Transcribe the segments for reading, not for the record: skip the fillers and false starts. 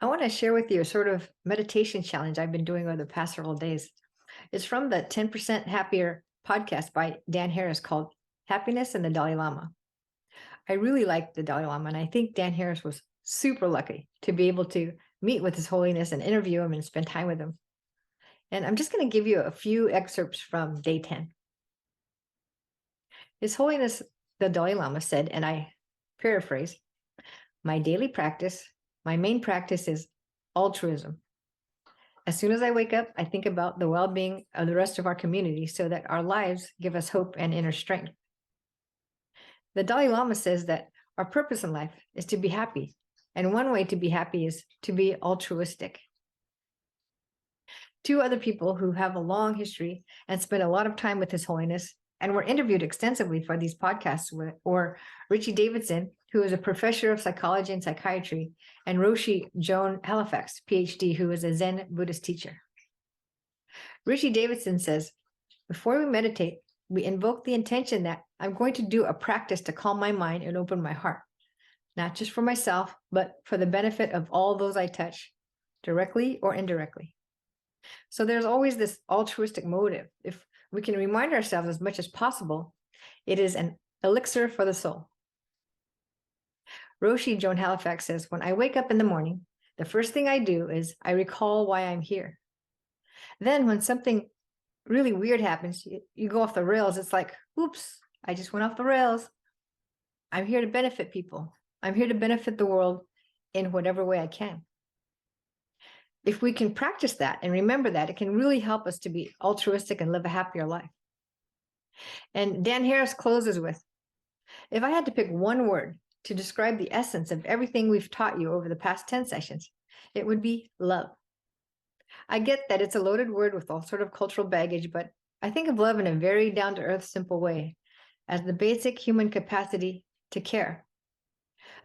I want to share with you a sort of meditation challenge I've been doing over the past several days. It's from the 10% Happier podcast by Dan Harris called Happiness and the Dalai Lama. I really like the Dalai Lama, and I think Dan Harris was super lucky to be able to meet with His Holiness and interview him and spend time with him. And I'm just going to give you a few excerpts from day 10. His Holiness the Dalai Lama said, and I paraphrase, my daily practice, my main practice is altruism. As soon as I wake up, I think about the well-being of the rest of our community so that our lives give us hope and inner strength. The Dalai Lama says that our purpose in life is to be happy. And one way to be happy is to be altruistic. Two other people who have a long history and spent a lot of time with His Holiness and were interviewed extensively for these podcasts were Richie Davidson, who is a professor of psychology and psychiatry, and Roshi Joan Halifax, PhD, who is a Zen Buddhist teacher. Richie Davidson says, before we meditate, we invoke the intention that I'm going to do a practice to calm my mind and open my heart, not just for myself, but for the benefit of all those I touch, directly or indirectly. So there's always this altruistic motive. If we can remind ourselves as much as possible, it is an elixir for the soul. Roshi Joan Halifax says, when I wake up in the morning, the first thing I do is I recall why I'm here. Then when something really weird happens, you go off the rails. It's like, oops, I just went off the rails. I'm here to benefit people. I'm here to benefit the world in whatever way I can. If we can practice that and remember that, it can really help us to be altruistic and live a happier life. And Dan Harris closes with, if I had to pick one word to describe the essence of everything we've taught you over the past 10 sessions, it would be love. I get that it's a loaded word with all sort of cultural baggage, but I think of love in a very down-to-earth, simple way, as the basic human capacity to care,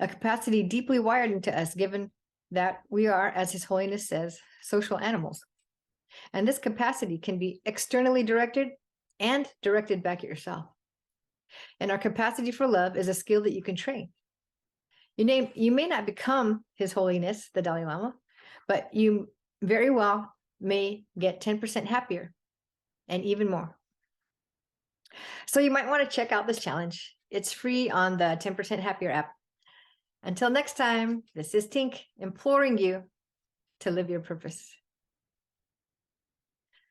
a capacity deeply wired into us, given that we are, as His Holiness says, social animals. And this capacity can be externally directed and directed back at yourself. And our capacity for love is a skill that you can train. You may not become His Holiness, the Dalai Lama, but you very well may get 10% happier and even more. So you might want to check out this challenge. It's free on the 10% Happier app. Until next time, this is Tink imploring you to live your purpose.